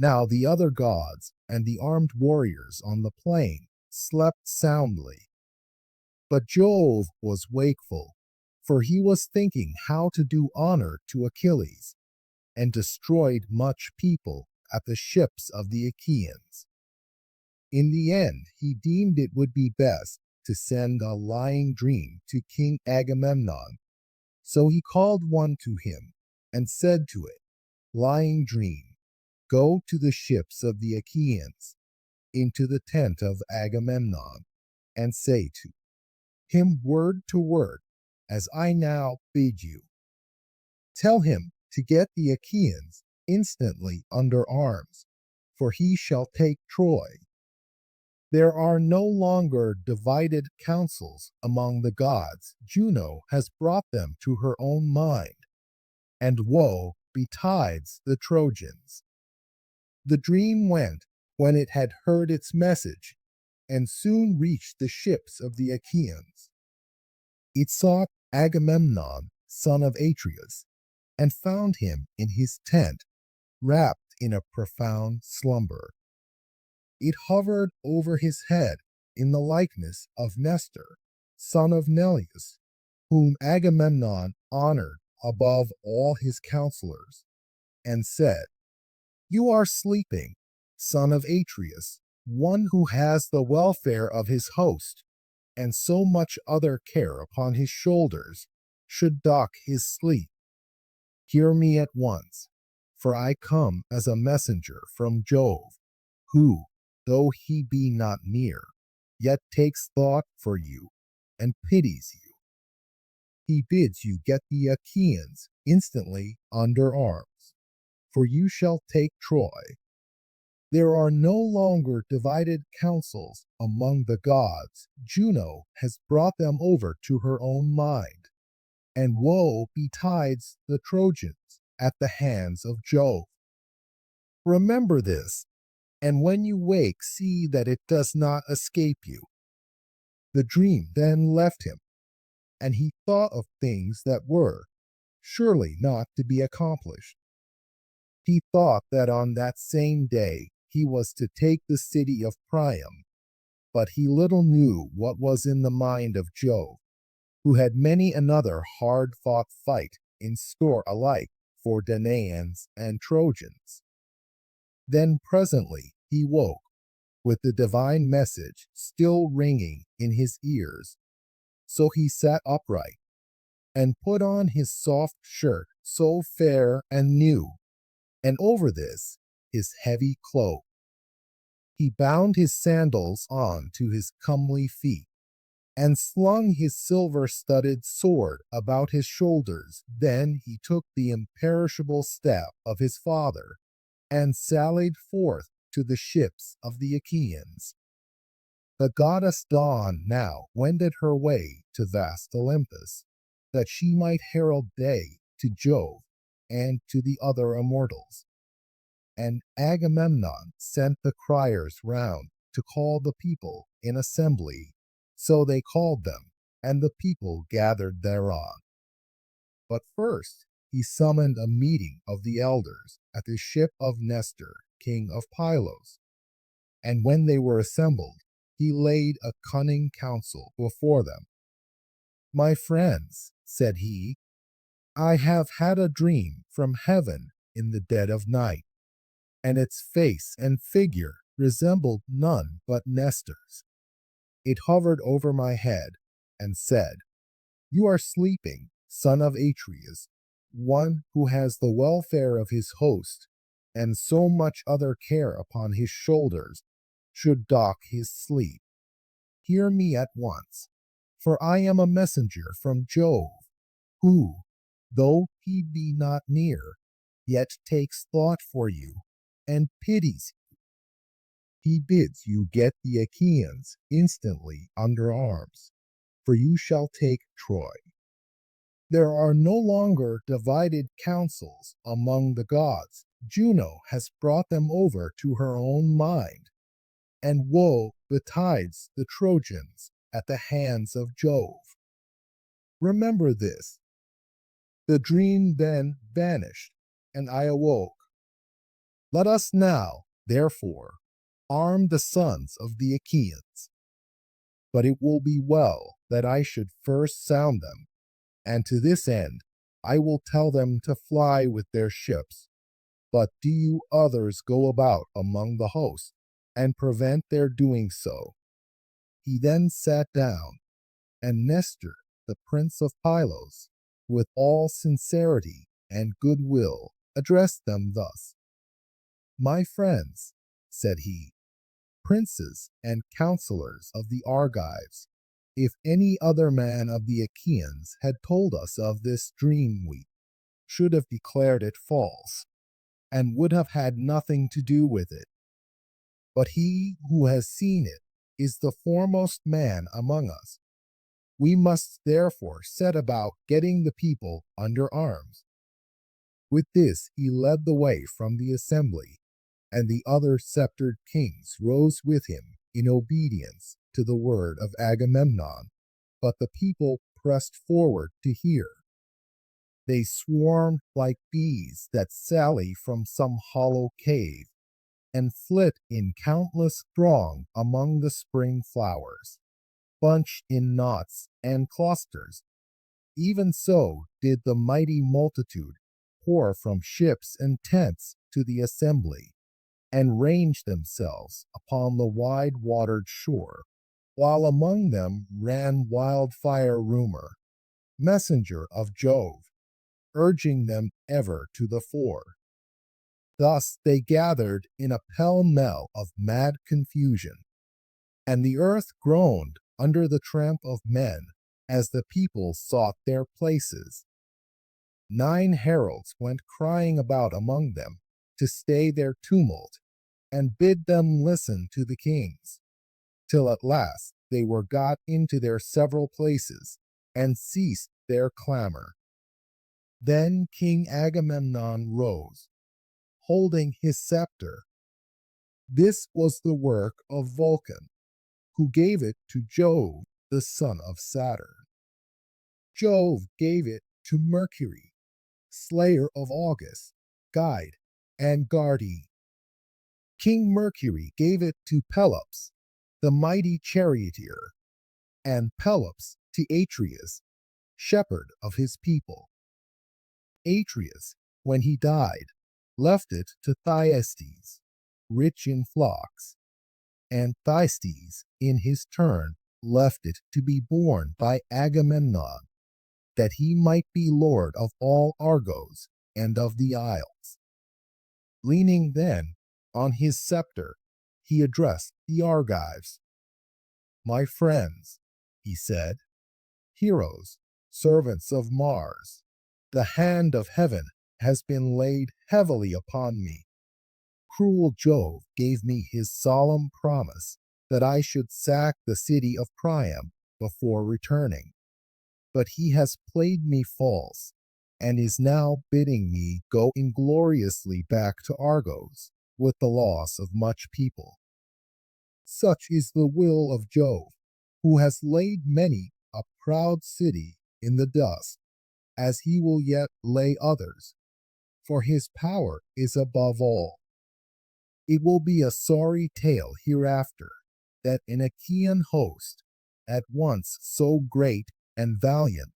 Now the other gods and the armed warriors on the plain slept soundly, but Jove was wakeful, for he was thinking how to do honor to Achilles, and destroyed much people at the ships of the Achaeans. In the end, he deemed it would be best to send a lying dream to King Agamemnon. So he called one to him and said to it, "Lying dream, go to the ships of the Achaeans, into the tent of Agamemnon, and say to him word to word, as I now bid you. Tell him to get the Achaeans instantly under arms, for he shall take Troy. There are no longer divided counsels among the gods. Juno has brought them to her own mind, and woe betides the Trojans." The dream went when it had heard its message, and soon reached the ships of the Achaeans. It sought Agamemnon, son of Atreus, and found him in his tent, wrapped in a profound slumber. It hovered over his head in the likeness of Nestor, son of Neleus, whom Agamemnon honored above all his counselors, and said, "You are sleeping, son of Atreus, one who has the welfare of his host, and so much other care upon his shoulders, should dock his sleep. Hear me at once, for I come as a messenger from Jove, who, though he be not near, yet takes thought for you and pities you. He bids you get the Achaeans instantly under arms, for you shall take Troy. There are no longer divided counsels among the gods. Juno has brought them over to her own mind, and woe betides the Trojans at the hands of Jove. Remember this, and when you wake, see that it does not escape you." The dream then left him, and he thought of things that were surely not to be accomplished. He thought that on that same day he was to take the city of Priam, but he little knew what was in the mind of Jove, who had many another hard-fought fight in store alike for Danaans and Trojans. Then presently he woke, with the divine message still ringing in his ears. So he sat upright, and put on his soft shirt so fair and new, and over this his heavy cloak. He bound his sandals on to his comely feet, and slung his silver-studded sword about his shoulders. Then he took the imperishable staff of his father, and sallied forth to the ships of the Achaeans. The goddess Dawn now wended her way to vast Olympus, that she might herald day to Jove and to the other immortals. And Agamemnon sent the criers round to call the people in assembly. So they called them, and the people gathered thereon. But first he summoned a meeting of the elders at the ship of Nestor, king of Pylos. And when they were assembled, he laid a cunning counsel before them. "My friends," said he, "I have had a dream from heaven in the dead of night, and its face and figure resembled none but Nestor's. It hovered over my head and said, 'You are sleeping, son of Atreus, one who has the welfare of his host, and so much other care upon his shoulders, should dock his sleep. Hear me at once, for I am a messenger from Jove, who, though he be not near, yet takes thought for you and pities you. He bids you get the Achaeans instantly under arms, for you shall take Troy. There are no longer divided counsels among the gods. Juno has brought them over to her own mind, and woe betides the Trojans at the hands of Jove. Remember this." The dream then vanished, and I awoke. Let us now, therefore, arm the sons of the Achaeans. But it will be well that I should first sound them, and to this end I will tell them to fly with their ships. But do you others go about among the host, and prevent their doing so. He then sat down, and Nestor, the prince of Pylos, with all sincerity and goodwill, addressed them thus: My friends, said he, princes and counselors of the Argives, if any other man of the Achaeans had told us of this dream, we should have declared it false, and would have had nothing to do with it. But he who has seen it is the foremost man among us. We must therefore set about getting the people under arms. With this he led the way from the assembly, and the other sceptered kings rose with him in obedience to the word of Agamemnon. But the people pressed forward to hear. They swarmed like bees that sally from some hollow cave, and flit in countless throng among the spring flowers, bunched in knots and clusters. Even so did the mighty multitude pour from ships and tents to the assembly, and range themselves upon the wide-watered shore, while among them ran wildfire Rumor, messenger of Jove, urging them ever to the fore. Thus they gathered in a pell-mell of mad confusion, and the earth groaned under the tramp of men as the people sought their places. 9 heralds went crying about among them to stay their tumult, and bid them listen to the kings, till at last they were got into their several places, and ceased their clamor. Then King Agamemnon rose, holding his scepter. This was the work of Vulcan, who gave it to Jove, the son of Saturn. Jove gave it to Mercury, slayer of August, guide, and guardian. King Mercury gave it to Pelops, the mighty charioteer, and Pelops to Atreus, shepherd of his people. Atreus, when he died, left it to Thyestes, rich in flocks, and Thyestes, in his turn, left it to be borne by Agamemnon, that he might be lord of all Argos and of the isles. Leaning then on his scepter, he addressed the Argives. My friends, he said, heroes, servants of Mars, the hand of heaven has been laid heavily upon me. Cruel Jove gave me his solemn promise that I should sack the city of Priam before returning. But he has played me false, and is now bidding me go ingloriously back to Argos with the loss of much people. Such is the will of Jove, who has laid many a proud city in the dust, as he will yet lay others, for his power is above all. It will be a sorry tale hereafter that an Achaean host, at once so great and valiant,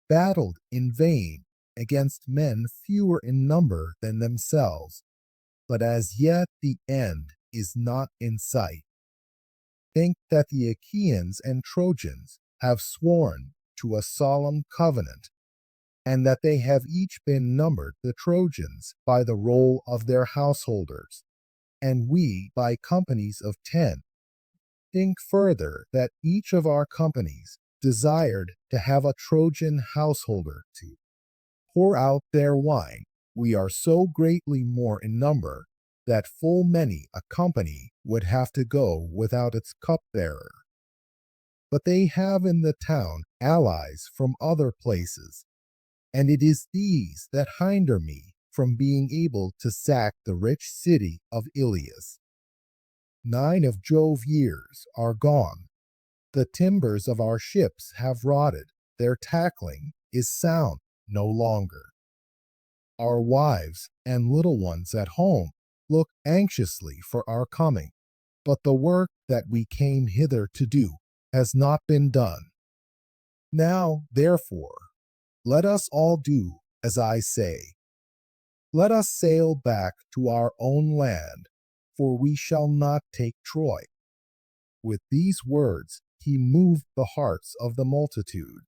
battled in vain against men fewer in number than themselves, but as yet the end is not in sight. Think that the Achaeans and Trojans have sworn to a solemn covenant, and that they have each been numbered, the Trojans by the roll of their householders, and we by companies of 10. Think further that each of our companies desired to have a Trojan householder to pour out their wine. We are so greatly more in number that full many a company would have to go without its cupbearer. But they have in the town allies from other places, and it is these that hinder me from being able to sack the rich city of Ilias. 9 of Jove's years are gone. The timbers of our ships have rotted, their tackling is sound no longer. Our wives and little ones at home look anxiously for our coming, but the work that we came hither to do has not been done. Now, therefore, let us all do as I say. Let us sail back to our own land, for we shall not take Troy." With these words, he moved the hearts of the multitude,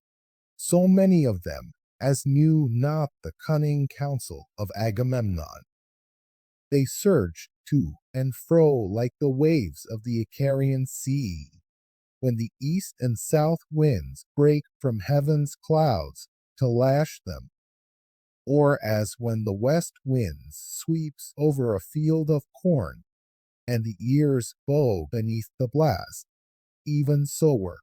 so many of them as knew not the cunning counsel of Agamemnon. They surged to and fro like the waves of the Icarian Sea, when the east and south winds break from heaven's clouds to lash them, or as when the west wind sweeps over a field of corn, and the ears bow beneath the blast. Even so were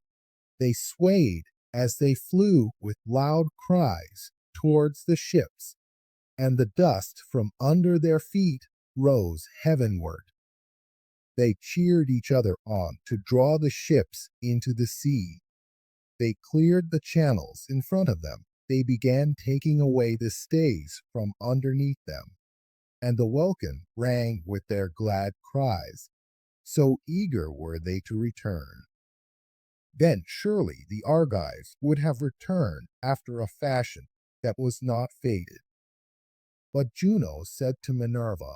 they swayed as they flew with loud cries towards the ships, and the dust from under their feet rose heavenward. They cheered each other on to draw the ships into the sea. They cleared the channels in front of them. They began taking away the stays from underneath them, and the welkin rang with their glad cries. So eager were they to return. Then surely the Argives would have returned after a fashion that was not fated. But Juno said to Minerva,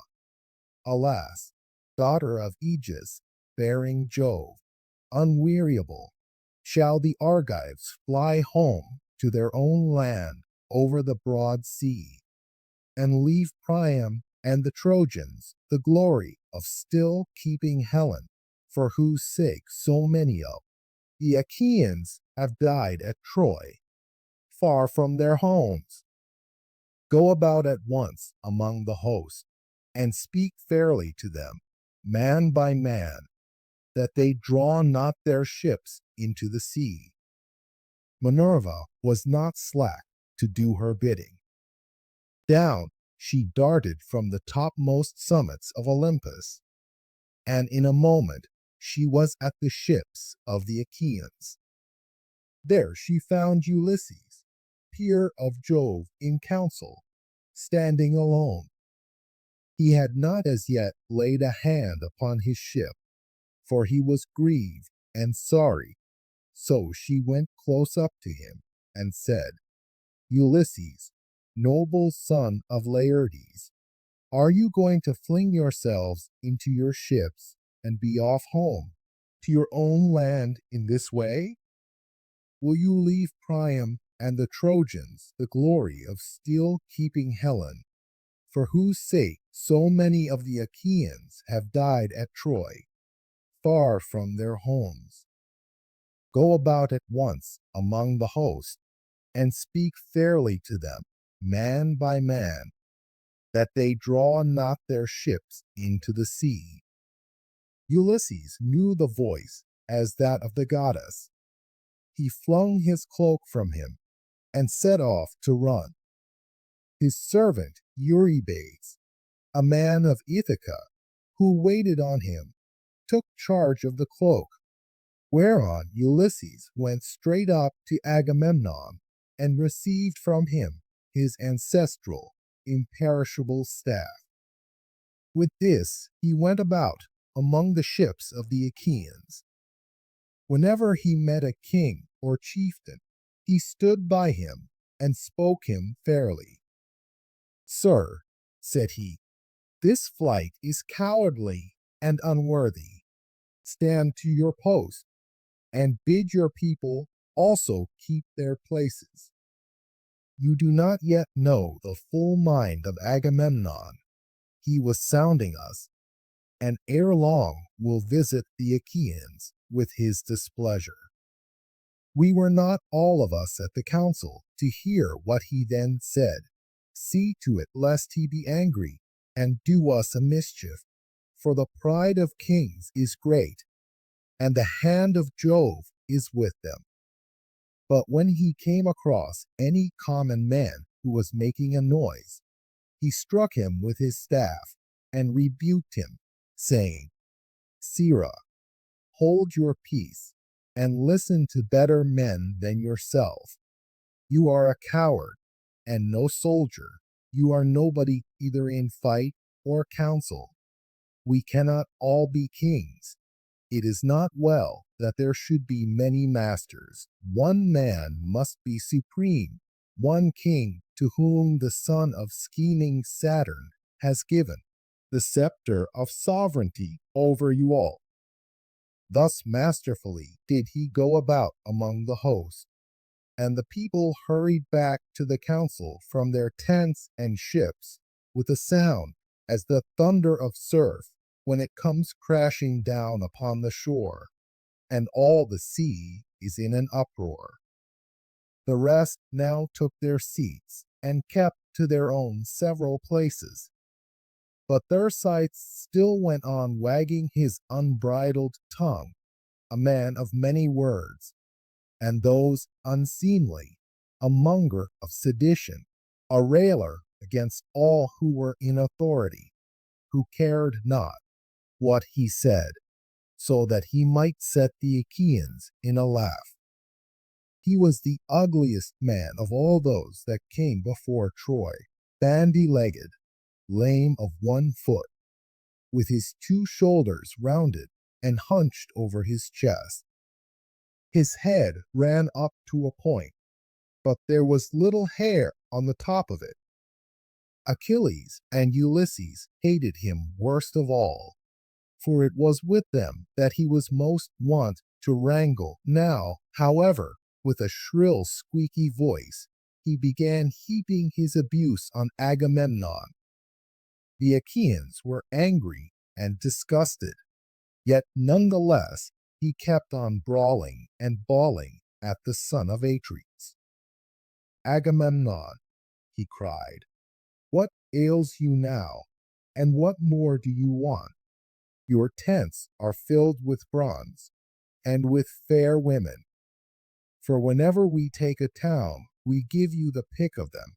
"Alas, daughter of Aegis, bearing Jove, unweariable, shall the Argives fly home to their own land over the broad sea, and leave Priam and the Trojans the glory of still keeping Helen, for whose sake so many of the Achaeans have died at Troy, far from their homes? Go about at once among the host, and speak fairly to them, man by man, that they draw not their ships into the sea." Minerva was not slack to do her bidding. Down she darted from the topmost summits of Olympus, and in a moment she was at the ships of the Achaeans. There she found Ulysses, peer of Jove in council, standing alone. He had not as yet laid a hand upon his ship, for he was grieved and sorry. So she went close up to him and said, "Ulysses, noble son of Laertes, are you going to fling yourselves into your ships and be off home to your own land in this way? Will you leave Priam and the Trojans the glory of still keeping Helen, for whose sake so many of the Achaeans have died at Troy, far from their homes? Go about at once among the host, and speak fairly to them, man by man, that they draw not their ships into the sea." Ulysses knew the voice as that of the goddess. He flung his cloak from him and set off to run. His servant Eurybates, a man of Ithaca, who waited on him, took charge of the cloak, whereon Ulysses went straight up to Agamemnon and received from him his ancestral, imperishable staff. With this he went about among the ships of the Achaeans. Whenever he met a king or chieftain, he stood by him and spoke him fairly. "Sir," said he, "this flight is cowardly and unworthy. Stand to your post, and bid your people also keep their places. You do not yet know the full mind of Agamemnon. He was sounding us, and ere long will visit the Achaeans with his displeasure." We were not all of us at the council to hear what he then said. See to it lest he be angry and do us a mischief, for the pride of kings is great, and the hand of Jove is with them. But when he came across any common man who was making a noise, he struck him with his staff and rebuked him, saying, "Sirrah, hold your peace, and listen to better men than yourself. You are a coward, and no soldier. You are nobody either in fight or council. We cannot all be kings. It is not well that there should be many masters. One man must be supreme, one king to whom the son of scheming Saturn has given the scepter of sovereignty over you all. Thus masterfully did he go about among the host, and the people hurried back to the council from their tents and ships with a sound as the thunder of surf when it comes crashing down upon the shore, and all the sea is in an uproar. The rest now took their seats and kept to their own several places, but Thersites still went on wagging his unbridled tongue, a man of many words, and those unseemly, a monger of sedition, a railer against all who were in authority, who cared not what he said, so that he might set the Achaeans in a laugh. He was the ugliest man of all those that came before Troy, bandy-legged, lame of one foot, with his two shoulders rounded and hunched over his chest. His head ran up to a point, but there was little hair on the top of it. Achilles and Ulysses hated him worst of all, for it was with them that he was most wont to wrangle. Now, however, with a shrill, squeaky voice, he began heaping his abuse on Agamemnon. The Achaeans were angry and disgusted, yet nonetheless he kept on brawling and bawling at the son of Atreus. Agamemnon, he cried, what ails you now, and what more do you want? Your tents are filled with bronze, and with fair women. For whenever we take a town, we give you the pick of them.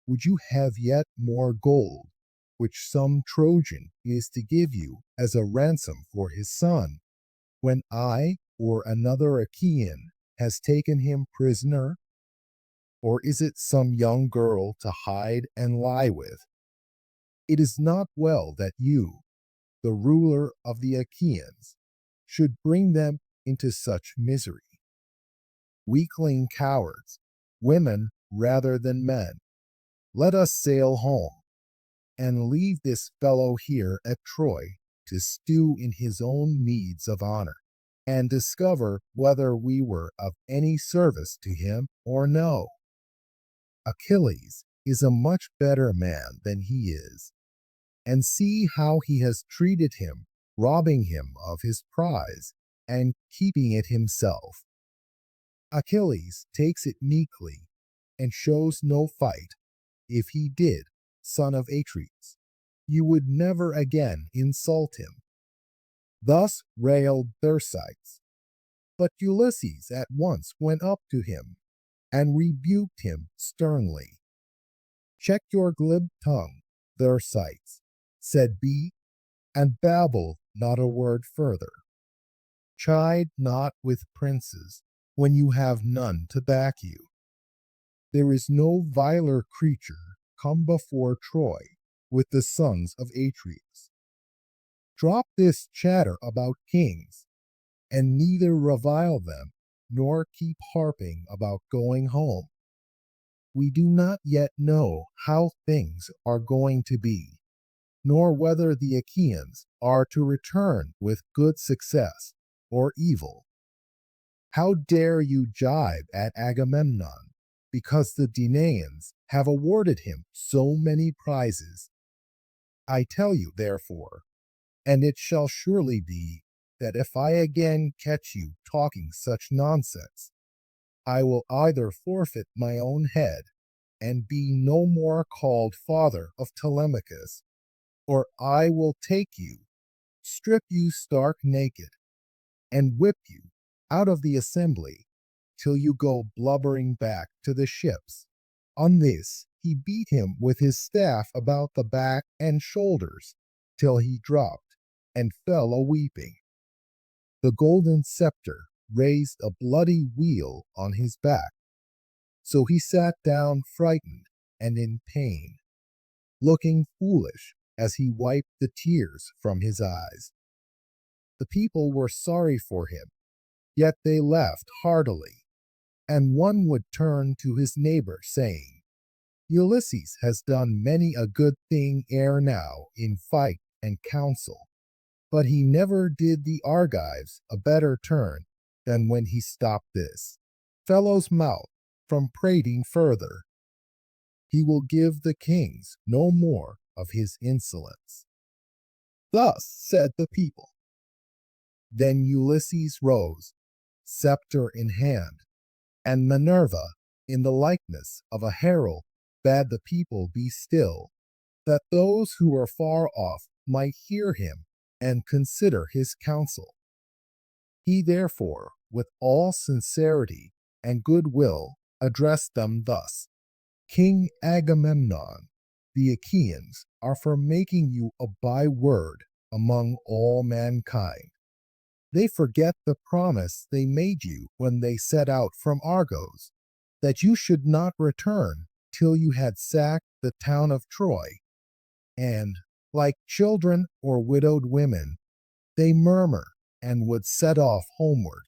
Would you have yet more gold, which some Trojan is to give you as a ransom for his son, when I or another Achaean has taken him prisoner? Or is it some young girl to hide and lie with? It is not well that you, the ruler of the Achaeans, should bring them into such misery. Weakling cowards, women rather than men, let us sail home, and leave this fellow here at Troy to stew in his own meeds of honor, and discover whether we were of any service to him or no. Achilles is a much better man than he is, and see how he has treated him, robbing him of his prize and keeping it himself. Achilles takes it meekly and shows no fight. If he did, son of Atreus, you would never again insult him. Thus railed Thersites, but Ulysses at once went up to him and rebuked him sternly. Check your glib tongue, Thersites, said he, and babble not a word further. Chide not with princes when you have none to back you. There is no viler creature come before Troy with the sons of Atreus. Drop this chatter about kings, and neither revile them nor keep harping about going home. We do not yet know how things are going to be, nor whether the Achaeans are to return with good success or evil. How dare you jibe at Agamemnon, because the Danaans have awarded him so many prizes? I tell you, therefore, and it shall surely be, that if I again catch you talking such nonsense, I will either forfeit my own head and be no more called father of Telemachus, or I will take you, strip you stark naked, and whip you out of the assembly till you go blubbering back to the ships. On this he beat him with his staff about the back and shoulders till he dropped and fell a-weeping. The golden scepter raised a bloody weal on his back, so he sat down frightened and in pain, looking foolish as he wiped the tears from his eyes. The people were sorry for him, yet they laughed heartily, and one would turn to his neighbor, saying, Ulysses has done many a good thing ere now in fight and council, but he never did the Argives a better turn than when he stopped this fellow's mouth from prating further. He will give the kings no more of his insolence. Thus said the people. Then Ulysses rose, scepter in hand, and Minerva, in the likeness of a herald, bade the people be still, that those who were far off might hear him and consider his counsel. He therefore, with all sincerity and goodwill, addressed them thus: King Agamemnon, the Achaeans are for making you a byword among all mankind. They forget the promise they made you when they set out from Argos, that you should not return till you had sacked the town of Troy. And, like children or widowed women, they murmur and would set off homeward.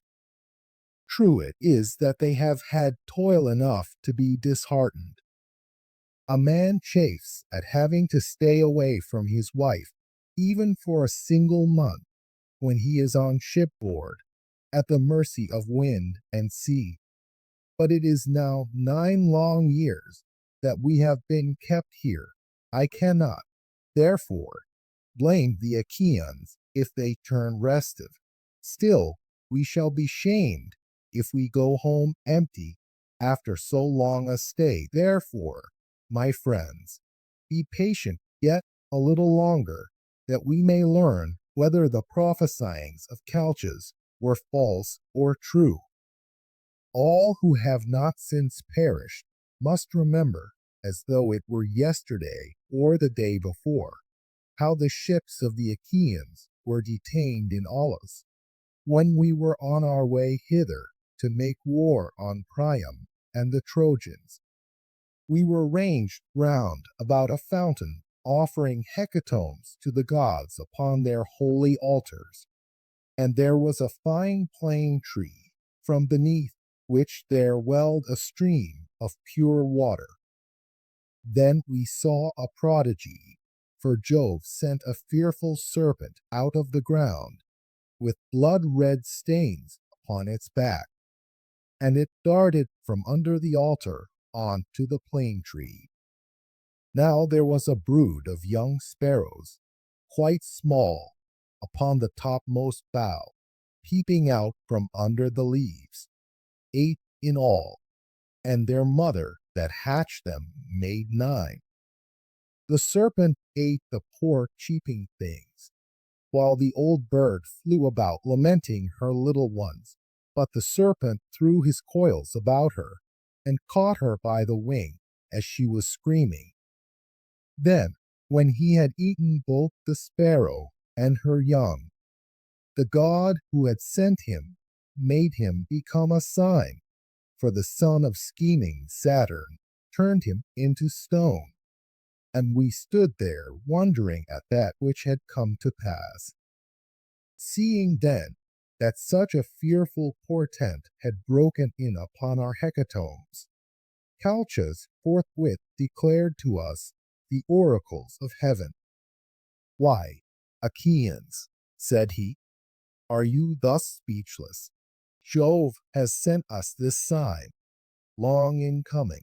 True it is that they have had toil enough to be disheartened. A man chafes at having to stay away from his wife, even for a single month, when he is on shipboard, at the mercy of wind and sea. But it is now 9 long years that we have been kept here. I cannot, therefore, blame the Achaeans if they turn restive. Still, we shall be shamed if we go home empty after so long a stay. Therefore, my friends, be patient yet a little longer, that we may learn whether the prophesyings of Calchas were false or true. All who have not since perished must remember, as though it were yesterday or the day before, how the ships of the Achaeans were detained in Aulis, when we were on our way hither to make war on Priam and the Trojans. We were ranged round about a fountain, offering hecatombs to the gods upon their holy altars, and there was a fine plane tree, from beneath which there welled a stream of pure water. Then we saw a prodigy, for Jove sent a fearful serpent out of the ground, with blood-red stains upon its back, and it darted from under the altar on to the plane tree. Now there was a brood of young sparrows, quite small, upon the topmost bough, peeping out from under the leaves, 8 in all, and their mother that hatched them made 9. The serpent ate the poor cheeping things, while the old bird flew about lamenting her little ones. But the serpent threw his coils about her, and caught her by the wing as she was screaming. Then, when he had eaten both the sparrow and her young, the god who had sent him made him become a sign, for the son of scheming Saturn turned him into stone. And we stood there wondering at that which had come to pass. Seeing then that such a fearful portent had broken in upon our hecatombs, Calchas forthwith declared to us the oracles of heaven. Why, Achaeans, said he, are you thus speechless? Jove has sent us this sign, long in coming,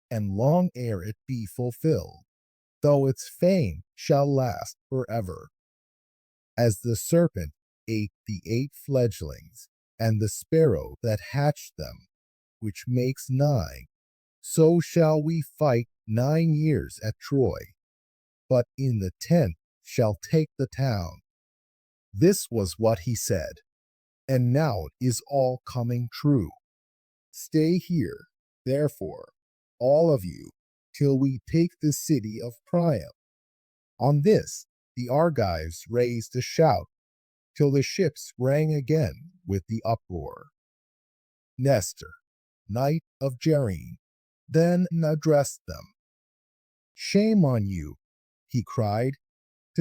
and long ere it be fulfilled, though its fame shall last forever. As the serpent ate the 8 fledglings, and the sparrow that hatched them, which makes 9, so shall we fight 9 years at Troy, but in the 10th shall take the town. This was what he said, and now it is all coming true. Stay here, therefore, all of you, till we take the city of Priam. On this, the Argives raised a shout, till the ships rang again with the uproar. Nestor, knight of Gerene, then addressed them. Shame on you, he cried,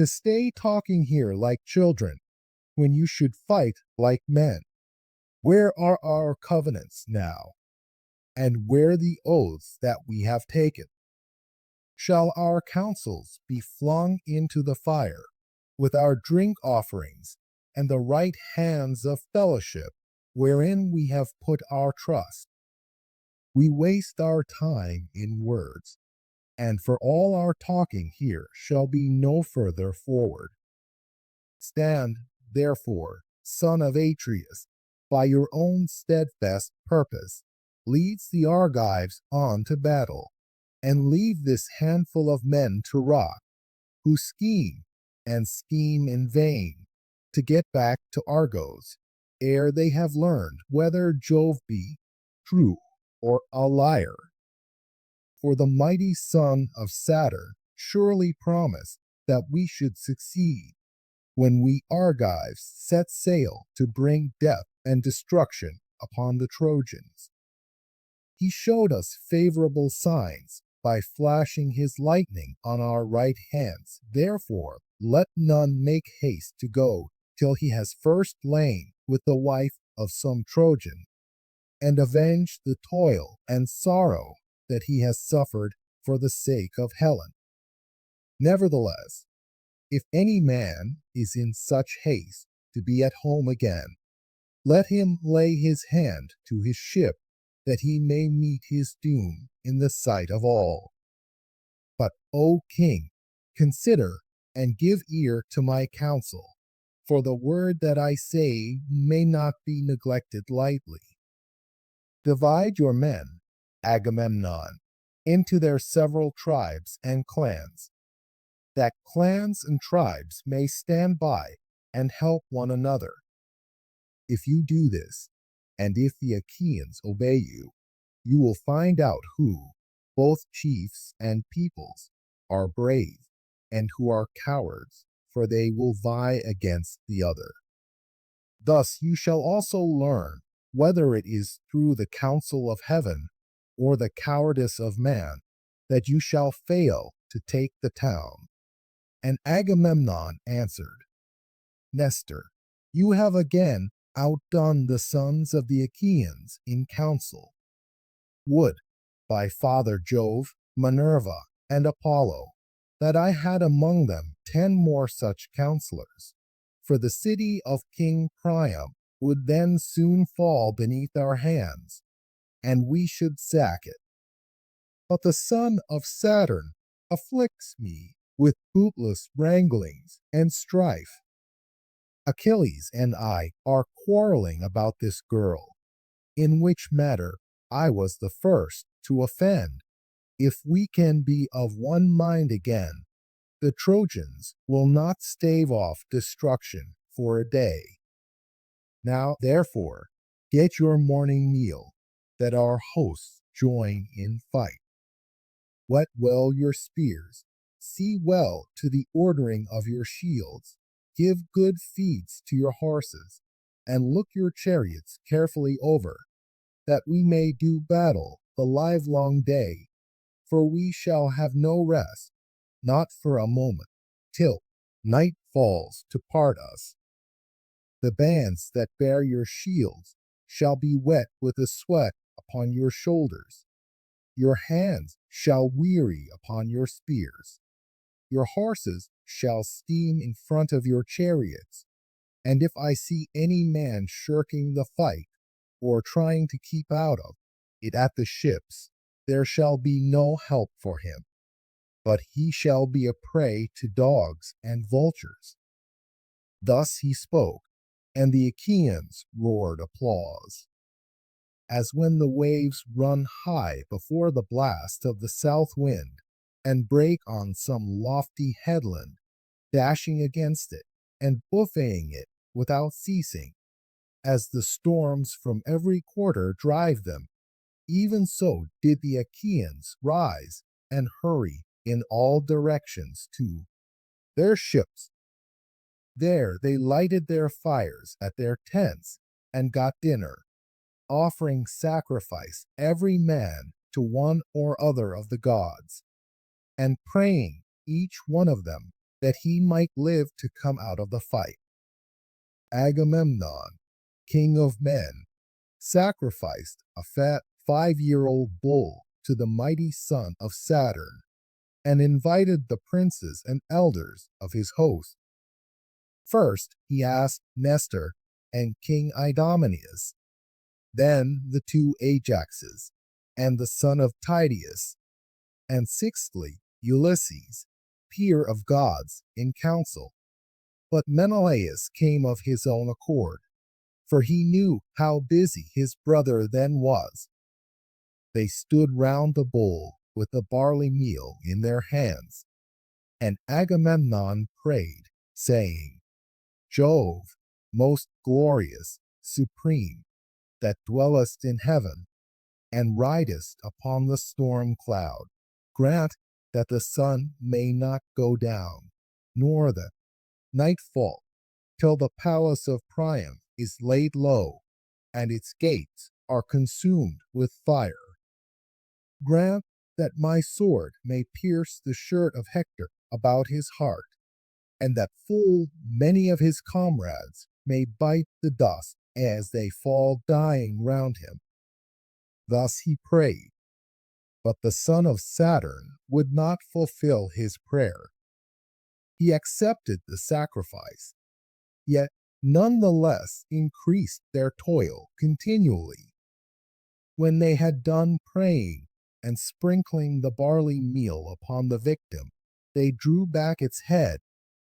to stay talking here like children when you should fight like men? Where are our covenants now? And where the oaths that we have taken? Shall our counsels be flung into the fire, with our drink offerings and the right hands of fellowship wherein we have put our trust? We waste our time in words, and for all our talking here shall be no further forward. Stand, therefore, son of Atreus, by your own steadfast purpose, leads the Argives on to battle, and leave this handful of men to rot, who scheme and scheme in vain to get back to Argos, ere they have learned whether Jove be true or a liar. For the mighty son of Saturn surely promised that we should succeed when we Argives set sail to bring death and destruction upon the Trojans. He showed us favorable signs by flashing his lightning on our right hands. Therefore, let none make haste to go till he has first lain with the wife of some Trojan, and avenged the toil and sorrow that he has suffered for the sake of Helen. Nevertheless, if any man is in such haste to be at home again, let him lay his hand to his ship, that he may meet his doom in the sight of all. But, O king, consider and give ear to my counsel, for the word that I say may not be neglected lightly. Divide your men, Agamemnon, into their several tribes and clans, that clans and tribes may stand by and help one another. If you do this, and if the Achaeans obey you, you will find out who, both chiefs and peoples, are brave, and who are cowards, for they will vie against the other. Thus you shall also learn whether it is through the counsel of heaven or the cowardice of man that you shall fail to take the town. And Agamemnon answered, Nestor, you have again outdone the sons of the Achaeans in counsel. Would, by Father Jove, Minerva, and Apollo, that I had among them 10 more such counselors, for the city of King Priam would then soon fall beneath our hands, and we should sack it. But the son of Saturn afflicts me with bootless wranglings and strife. Achilles and I are quarreling about this girl, in which matter I was the first to offend. If we can be of one mind again, the Trojans will not stave off destruction for a day. Now, therefore, get your morning meal, that our hosts join in fight. Whet well your spears, see well to the ordering of your shields, give good feeds to your horses, and look your chariots carefully over, that we may do battle the livelong day, for we shall have no rest, not for a moment, till night falls to part us. The bands that bear your shields shall be wet with the sweat upon your shoulders. Your hands shall weary upon your spears. Your horses shall steam in front of your chariots. And if I see any man shirking the fight, or trying to keep out of it at the ships, there shall be no help for him, but he shall be a prey to dogs and vultures. Thus he spoke, and the Achaeans roared applause. As when the waves run high before the blast of the south wind, and break on some lofty headland, dashing against it, and buffeting it without ceasing, as the storms from every quarter drive them, even so did the Achaeans rise and hurry in all directions to their ships. There they lighted their fires at their tents and got dinner, offering sacrifice every man to one or other of the gods, and praying each one of them that he might live to come out of the fight. Agamemnon, king of men, sacrificed a fat 5-year-old bull to the mighty son of Saturn and invited the princes and elders of his host. First, he asked Nestor and King Idomeneus, then the two Ajaxes and the son of Tydeus, and sixthly, Ulysses, peer of gods, in council. But Menelaus came of his own accord, for he knew how busy his brother then was. They stood round the bowl with the barley meal in their hands, and Agamemnon prayed, saying, Jove, most glorious, supreme, that dwellest in heaven, and ridest upon the storm cloud, grant that the sun may not go down, nor the night fall, till the palace of Priam is laid low, and its gates are consumed with fire. Grant that my sword may pierce the shirt of Hector about his heart, and that full many of his comrades may bite the dust as they fall dying round him. Thus he prayed, but the son of Saturn would not fulfill his prayer. He accepted the sacrifice, yet none the less increased their toil continually. When they had done praying and sprinkling the barley meal upon the victim, they drew back its head,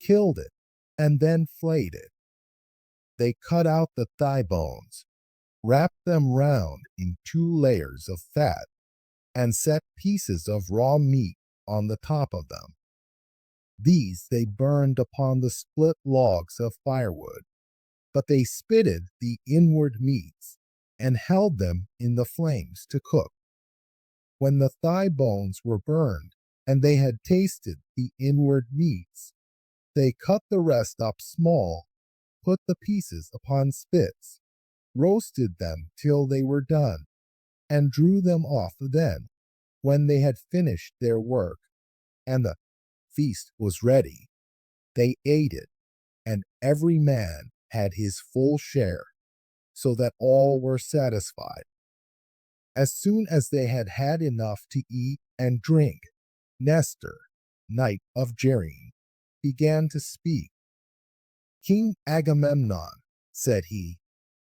killed it, and then flayed it. They cut out the thigh bones, wrapped them round in 2 layers of fat, and set pieces of raw meat on the top of them. These they burned upon the split logs of firewood, but they spitted the inward meats and held them in the flames to cook. When the thigh bones were burned and they had tasted the inward meats, they cut the rest up small, put the pieces upon spits, roasted them till they were done, and drew them off. Then, when they had finished their work, and the feast was ready, they ate it, and every man had his full share, so that all were satisfied. As soon as they had had enough to eat and drink, Nestor, knight of Gerene, began to speak. King Agamemnon, said he,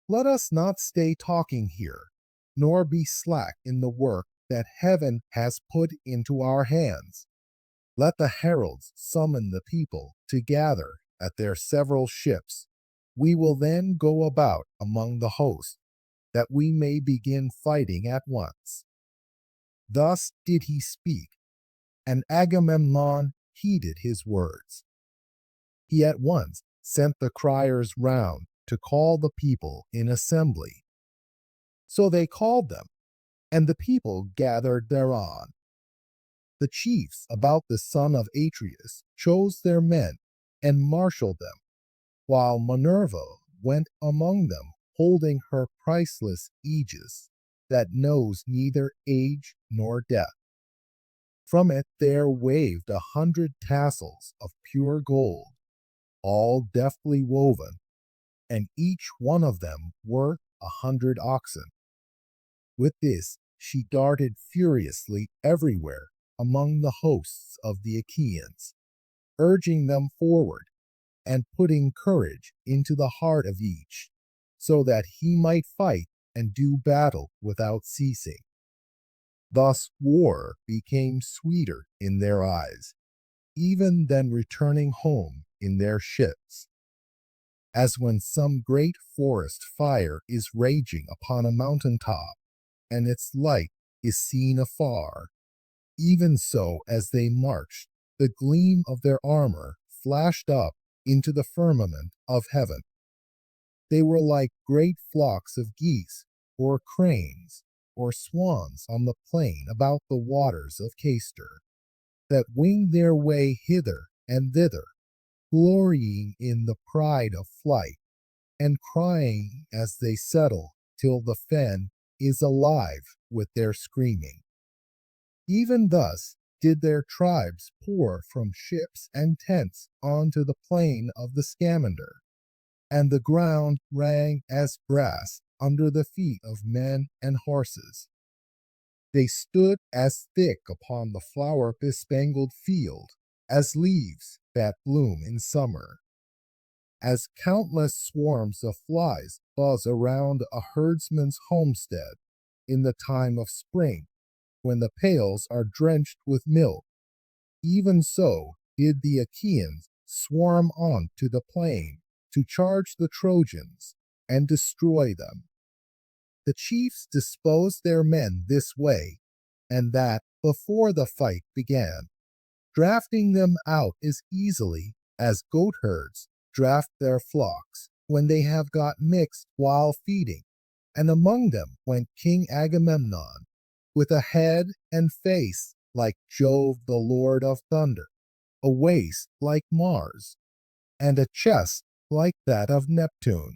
let us not stay talking here, nor be slack in the work that heaven has put into our hands. Let the heralds summon the people to gather at their several ships. We will then go about among the host, that we may begin fighting at once. Thus did he speak, and Agamemnon heeded his words. He at once sent the criers round to call the people in assembly. So they called them, and the people gathered thereon. The chiefs about the son of Atreus chose their men and marshaled them, while Minerva went among them, holding her priceless aegis that knows neither age nor death. From it there waved 100 tassels of pure gold, all deftly woven, and each one of them worth 100 oxen. With this she darted furiously everywhere among the hosts of the Achaeans, urging them forward and putting courage into the heart of each, so that he might fight and do battle without ceasing. Thus war became sweeter in their eyes, even than returning home in their ships. As when some great forest fire is raging upon a mountain top, and its light is seen afar, even so as they marched, the gleam of their armor flashed up into the firmament of heaven. They were like great flocks of geese, or cranes, or swans on the plain about the waters of Castor, that wing their way hither and thither, glorying in the pride of flight, and crying as they settle till the fen is alive with their screaming. Even thus did their tribes pour from ships and tents onto the plain of the Scamander, and the ground rang as brass under the feet of men and horses. They stood as thick upon the flower-bespangled field as leaves that bloom in summer, as countless swarms of flies buzz around a herdsman's homestead in the time of spring, when the pails are drenched with milk. Even so did the Achaeans swarm on to the plain to charge the Trojans and destroy them. The chiefs disposed their men this way and that before the fight began, drafting them out as easily as goatherds draft their flocks when they have got mixed while feeding. And among them went King Agamemnon, with a head and face like Jove the Lord of Thunder, a waist like Mars, and a chest like that of Neptune,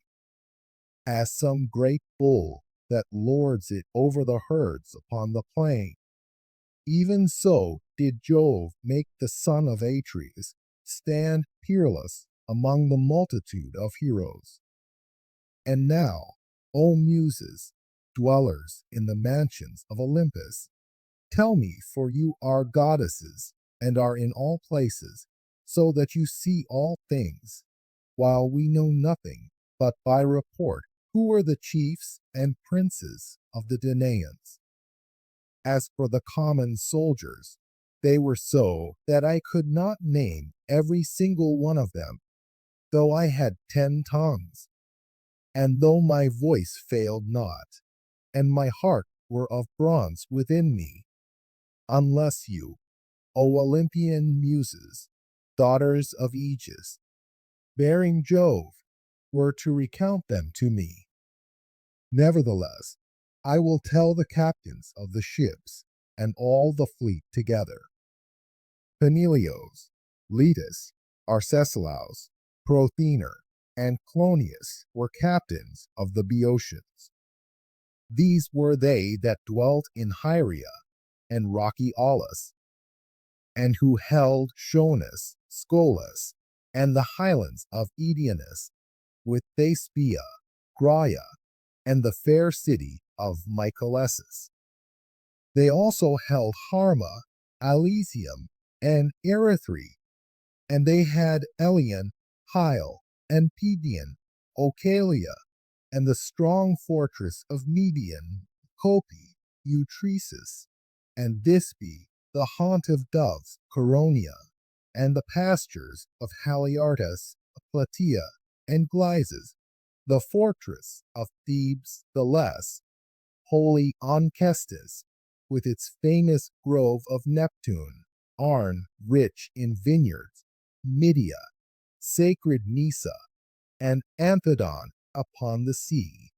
as some great bull that lords it over the herds upon the plain. Even so did Jove make the son of Atreus stand peerless among the multitude of heroes. And now, O Muses, dwellers in the mansions of Olympus, tell me, for you are goddesses and are in all places, so that you see all things, while we know nothing but by report who were the chiefs and princes of the Danaans. As for the common soldiers, they were so that I could not name every single one of them, though I had 10 tongues, and though my voice failed not, and my heart were of bronze within me, unless you, O Olympian Muses, daughters of Aegis, bearing Jove, were to recount them to me. Nevertheless, I will tell the captains of the ships and all the fleet together. Peneleos, Letus, Arcesilaus, Prothener, and Clonius were captains of the Boeotians. These were they that dwelt in Hyria and rocky Aulis, and who held Schoenus, Scolus, and the highlands of Edionus, with Thespia, Graia, and the fair city of Mycalessus. They also held Harma, Elysium, and Erythri, and they had Elion, Hyle, and Pedion, Ocalia, and the strong fortress of Median, Copi, Eutresis, and Dispe, the haunt of doves, Coronia, and the pastures of Haliartus, Plataea, and Glyzes, the fortress of Thebes the less, holy Onchestus, with its famous grove of Neptune, Arne rich in vineyards, Mydia, sacred Nisa, and Anthedon upon the sea.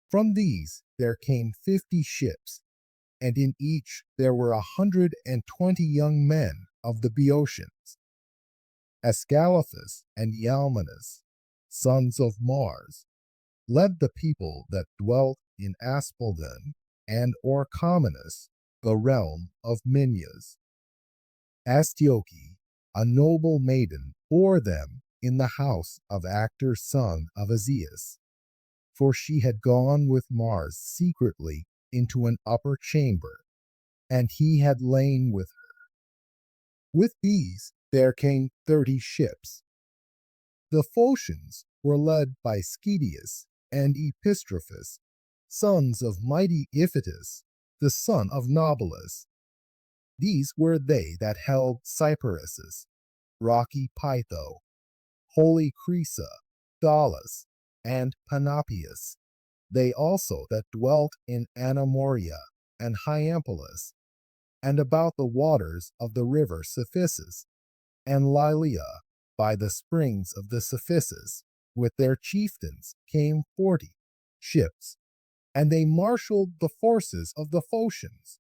From these there came 50 ships, and in each there were 120 young men of the Boeotians. Ascalaphus and Ialmenus, sons of Mars, led the people that dwelt in Aspaldon and Orchomenus, the realm of Minyas. Astyoche, a noble maiden, bore them in the house of Actor son of Aegeus, for she had gone with Mars secretly into an upper chamber, and he had lain with her. With these there came 30 ships. The Phocians were led by Schedius and Epistrophus, sons of mighty Iphitus, the son of Nobalus. These were they that held Cyparissus, rocky Pytho, holy Crisa, Daulis, and Panopeus. They also that dwelt in Anamoria and Hyampolis, and about the waters of the river Cephissus, and Lilia, by the springs of the Cephissus, with their chieftains came 40 ships, and they marshaled the forces of the Phocians,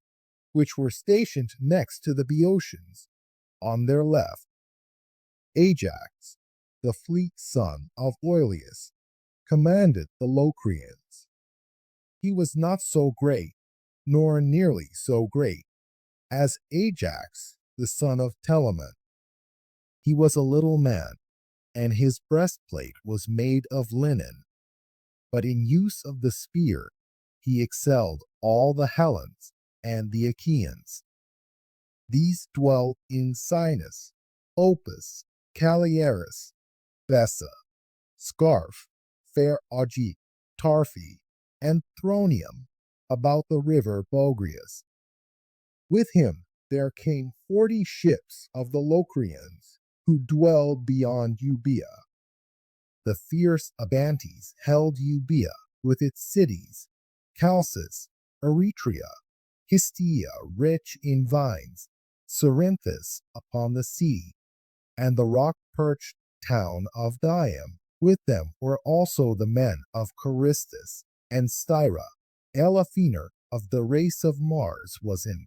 which were stationed next to the Boeotians, on their left. Ajax, the fleet son of Oileus, commanded the Locrians. He was not so great, nor nearly so great, as Ajax, the son of Telamon. He was a little man, and his breastplate was made of linen, but in use of the spear he excelled all the Hellenes and the Achaeans. These dwelt in Sinus, Opus, Calliaris, Bessa, Scarf, Fair Augi, Tarphi, and Thronium, about the river Bogrius. With him there came 40 ships of the Locrians, who dwelled beyond Euboea. The fierce Abantes held Euboea with its cities, Chalcis, Eretria, Histia rich in vines, Cerinthus upon the sea, and the rock-perched town of Diam. With them were also the men of Charistus and Styra. Elaphener of the race of Mars was in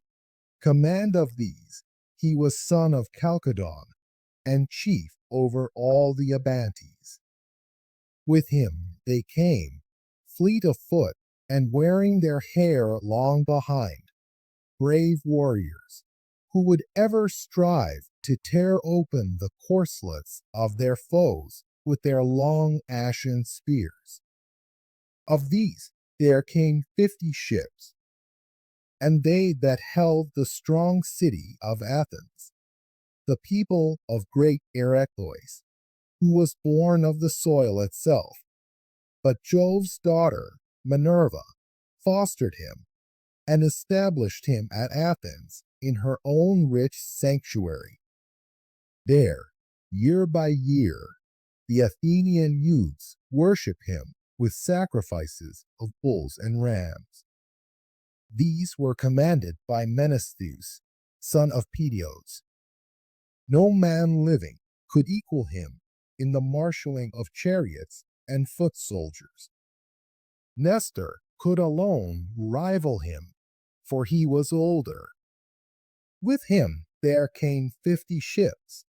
command of these. He was son of Chalcodon, and chief over all the Abantes. With him they came, fleet of foot, and wearing their hair long behind, brave warriors, who would ever strive to tear open the corselets of their foes with their long ashen spears. Of these there came 50 ships, and they that held the strong city of Athens, the people of great Erectheus, who was born of the soil itself. But Jove's daughter, Minerva, fostered him, and established him at Athens in her own rich sanctuary. There, year by year, the Athenian youths worship him with sacrifices of bulls and rams. These were commanded by Menestheus, son of Peteos. No man living could equal him in the marshaling of chariots and foot soldiers. Nestor could alone rival him, for he was older. With him there came 50 ships.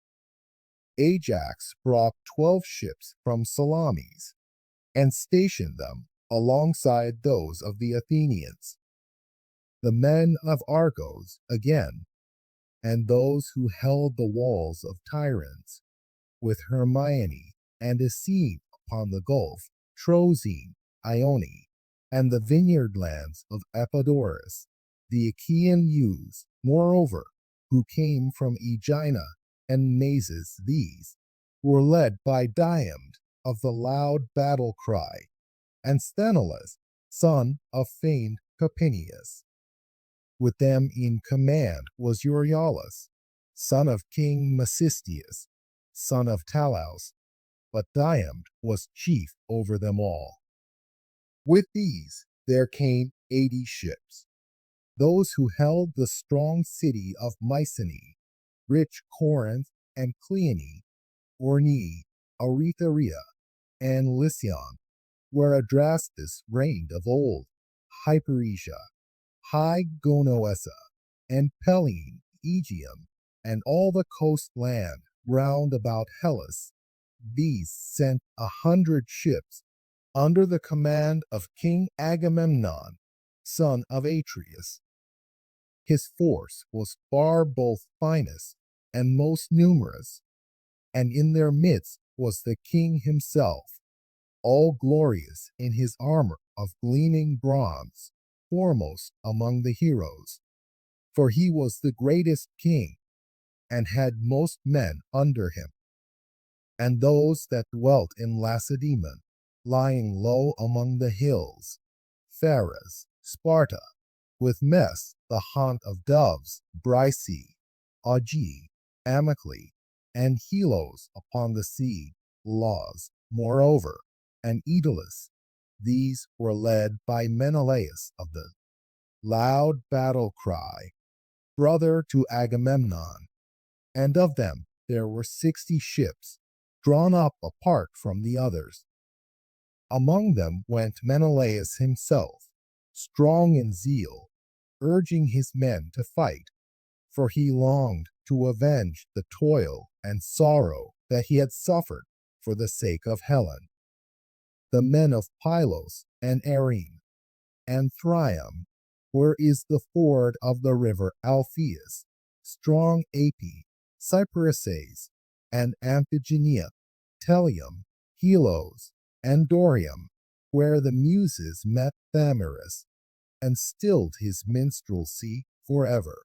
Ajax brought 12 ships from Salamis, and stationed them alongside those of the Athenians. The men of Argos, again, and those who held the walls of Tiryns, with Hermione and Essene upon the Gulf, Troezene, Ione, and the vineyard lands of Epidaurus, the Achaean youths, moreover, who came from Aegina and Mazes, these were led by Diamd of the loud battle cry, and Sthenelus, son of famed Copinius. With them in command was Euryalus, son of King Mecisteus, son of Talaus, but Diamd was chief over them all. With these there came 80 ships, those who held the strong city of Mycenae, rich Corinth and Cleone, Orne, Aretharia, and Lycion, where Adrastus reigned of old, Hyperesia, High Gonoessa, and Pellene, Aegium, and all the coast land round about Hellas. These sent 100 ships under the command of King Agamemnon, son of Atreus. His force was far both finest and most numerous, and in their midst was the king himself, all glorious in his armor of gleaming bronze, foremost among the heroes. For he was the greatest king, and had most men under him. And those that dwelt in Lacedaemon, lying low among the hills, Phares, Sparta, with Mes, the haunt of doves, Bryce, Augi, Amyclae, and Helos upon the sea, Laws, moreover, and Aedulis. These were led by Menelaus of the loud battle cry, brother to Agamemnon, and of them there were 60 ships, drawn up apart from the others. Among them went Menelaus himself, strong in zeal, urging his men to fight, for he longed to avenge the toil and sorrow that he had suffered for the sake of Helen. The men of Pylos and Erin and Thryum where is the ford of the river Alpheus, strong Api, Cypresses, and Amphigenia, Telium, Helos, and Dorium, where the Muses met Thamyris, and stilled his minstrelsy forever.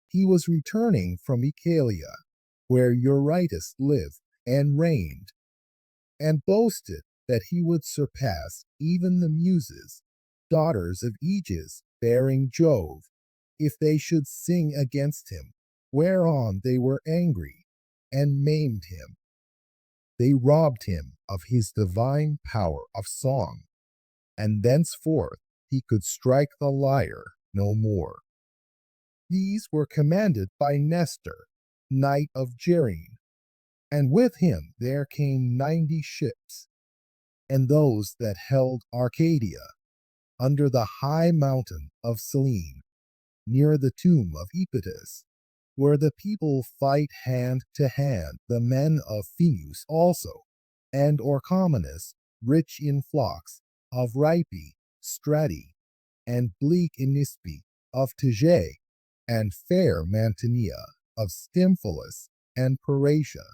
He was returning from Oechalia, where Eurytus lived and reigned, and boasted that he would surpass even the Muses, daughters of Aegis, bearing Jove, if they should sing against him, whereon they were angry, and maimed him. They robbed him of his divine power of song, and thenceforth he could strike the lyre no more. These were commanded by Nestor, knight of Gerene, and with him there came 90 ships, and those that held Arcadia, under the high mountain of Selene, near the tomb of Epitus, where the people fight hand to hand, the men of Phoenix also, and Orchomenus, rich in flocks, of Rhipe, Strati, and bleak Inispe, of Tegea, and fair Mantinea, of Stymphalus, and Paratia.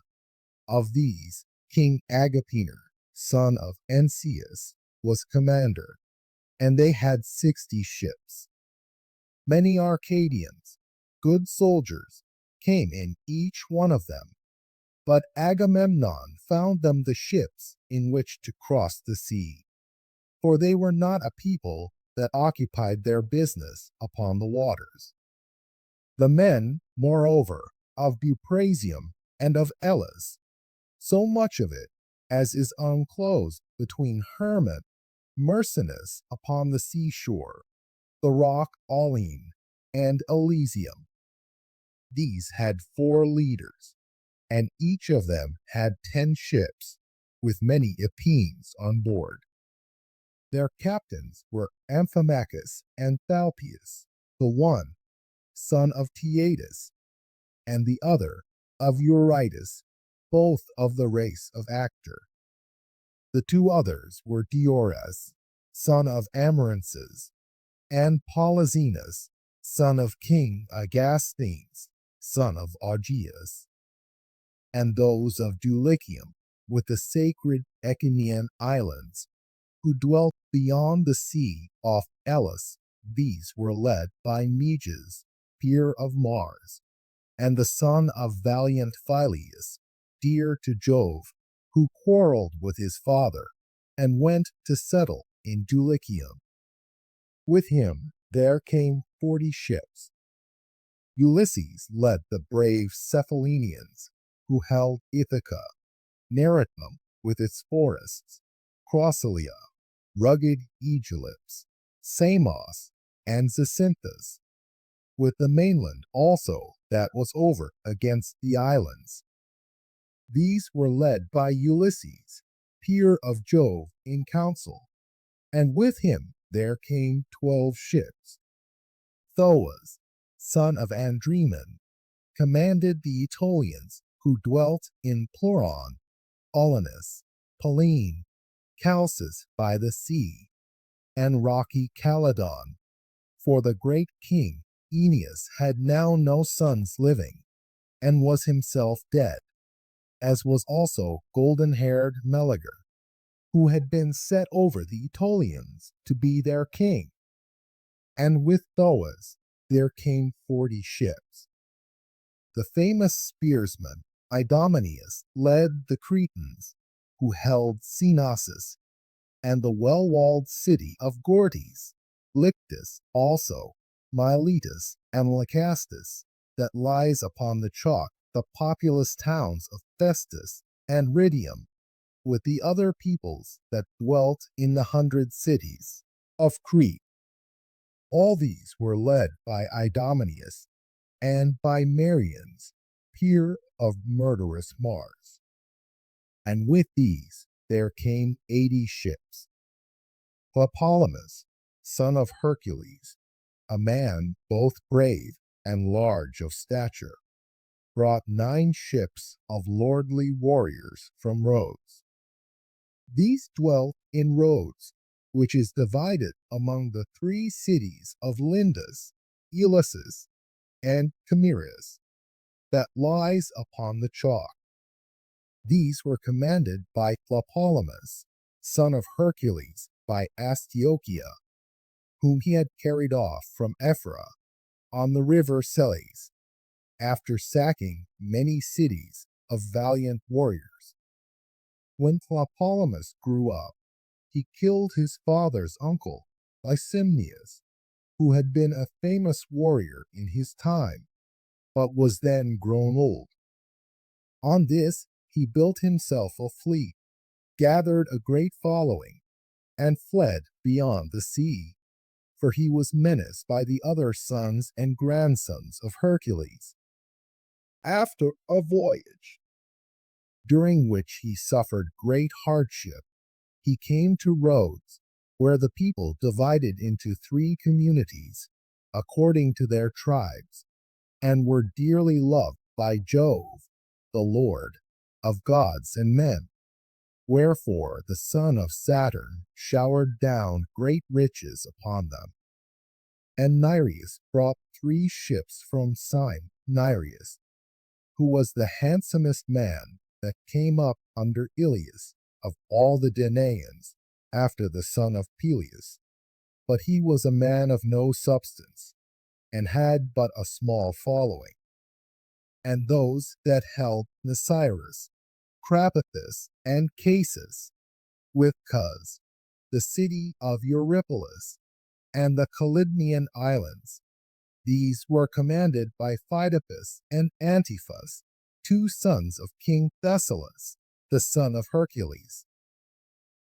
Of these, King Agapener, son of Enceus, was commander, and they had 60 ships. Many Arcadians, good soldiers, came in each one of them, but Agamemnon found them the ships in which to cross the sea, for they were not a people that occupied their business upon the waters. The men, moreover, of Buprasium and of Elis, so much of it as is unclosed between Hermon, Myrsinus upon the seashore, the rock Aline, and Elysium. These had 4 leaders, and each of them had 10 ships, with many Epines on board. Their captains were Amphimachus and Thalpius, the one son of Tietus, and the other of Eurytus, both of the race of Actor. The 2 others were Diores, son of Amarances, and Polyxenus, son of King Agasthenes, son of Augeas, and those of Dulichium, with the sacred Echinian islands, who dwelt beyond the sea off Elis. These were led by Meges, peer of Mars, and the son of valiant Phyleus, dear to Jove, who quarreled with his father, and went to settle in Dulichium. With him there came 40 ships. Ulysses led the brave Cephallenians, who held Ithaca, Neritum with its forests, Crossalia, rugged Aegialips, Samos, and Zacynthus, with the mainland also that was over against the islands. These were led by Ulysses, peer of Jove in council, and with him there came 12 ships. Thoas, son of Andremon, commanded the Aetolians who dwelt in Pleuron, Olynus, Pallene, Chalcis by the sea, and rocky Calydon, for the great king Aeneas had now no sons living, and was himself dead, as was also golden-haired Meleager, who had been set over the Aetolians to be their king. And with Thoas there came 40 ships. The famous spearsman Idomeneus led the Cretans, who held Cnossus, and the well-walled city of Gortys, Lyctus also, Miletus, and Lycastus, that lies upon the chalk, the populous towns of Thestus and Rhydium, with the other peoples that dwelt in the 100 cities of Crete. All these were led by Idomeneus and by Marians, peer of murderous Mars. And with these there came 80 ships. Tlepolemus, son of Hercules, a man both brave and large of stature, brought 9 ships of lordly warriors from Rhodes. These dwelt in Rhodes, which is divided among the three cities of Lindus, Elysus, and Chimeras, that lies upon the chalk. These were commanded by Tlepolemus, son of Hercules, by Astyochia, whom he had carried off from Ephra on the river Selys, after sacking many cities of valiant warriors. When Tlepolemus grew up, he killed his father's uncle, Lysimnius, who had been a famous warrior in his time, but was then grown old. On this, he built himself a fleet, gathered a great following, and fled beyond the sea, for he was menaced by the other sons and grandsons of Hercules. After a voyage, during which he suffered great hardship, he came to Rhodes, where the people divided into three communities, according to their tribes, and were dearly loved by Jove, the Lord of gods and men. Wherefore the son of Saturn showered down great riches upon them. And Nereus brought 3 ships from Syme, Nereus, who was the handsomest man that came up under Ilias of all the Danaans, after the son of Peleus. But he was a man of no substance, and had but a small following. And those that held Nisyrus, Crapathus, and Casus, with Cos, the city of Eurypylus, and the Calydnian islands. These were commanded by Pheidipus and Antiphus, 2 sons of King Thessalus, the son of Hercules.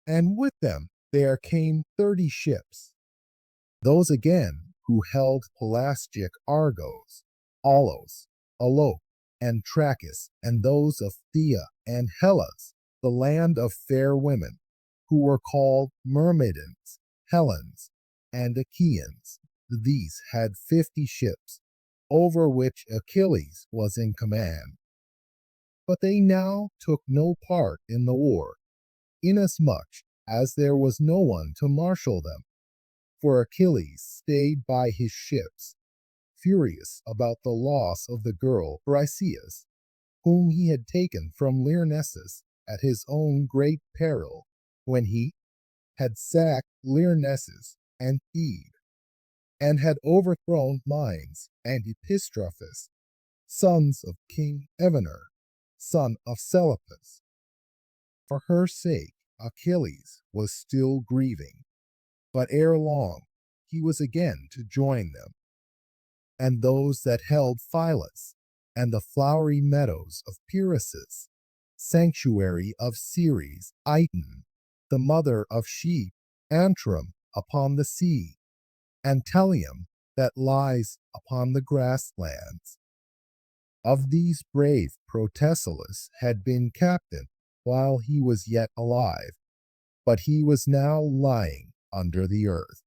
And with them there came 30 ships. Those again who held Pelasgic Argos, Alos, Alope, and Trachis, and those of Thea and Hellas, the land of fair women, who were called Myrmidons, Helens, and Achaeans. These had 50 ships, over which Achilles was in command. But they now took no part in the war, inasmuch as there was no one to marshal them. For Achilles stayed by his ships, furious about the loss of the girl Briseis, whom he had taken from Lyrnessus at his own great peril, when he had sacked Lyrnessus and Thebe, and had overthrown Mines and Epistrophus, sons of King Evenor, son of Seleucus. For her sake Achilles was still grieving, but ere long he was again to join them. And those that held Phylus, and the flowery meadows of Pyrasus, sanctuary of Ceres, Iton, the mother of sheep, Antrim upon the sea, and Telium that lies upon the grasslands. Of these brave Protesilaus had been captain while he was yet alive, but he was now lying under the earth.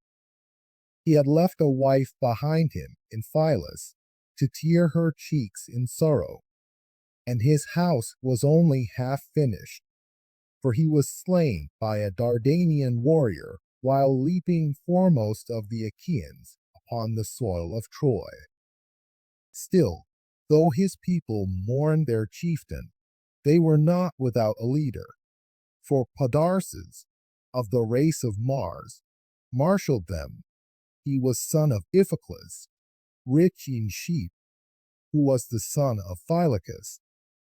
He had left a wife behind him in Phyllis to tear her cheeks in sorrow, and his house was only half finished, for he was slain by a Dardanian warrior while leaping foremost of the Achaeans upon the soil of Troy. Still, though his people mourned their chieftain, they were not without a leader, for Podarces, of the race of Mars, marshaled them. He was son of Iphiclus, rich in sheep, who was the son of Phylacus,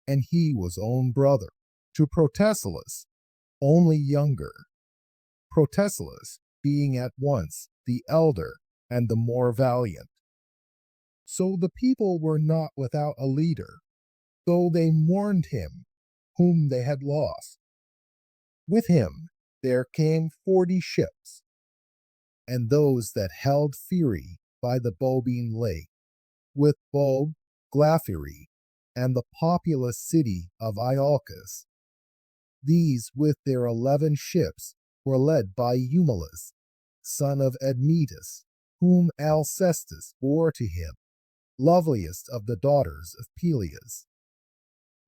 and he was own brother to Protesilaus, only younger, Protesilaus being at once the elder and the more valiant. So the people were not without a leader, though they mourned him whom they had lost. With him there came 40 ships, and those that held Phyrae by the Bobine lake, with Bob, Glaphyrae, and the populous city of Iolcus. These with their 11 ships were led by Eumelus, son of Admetus, whom Alcestis bore to him, loveliest of the daughters of Peleus.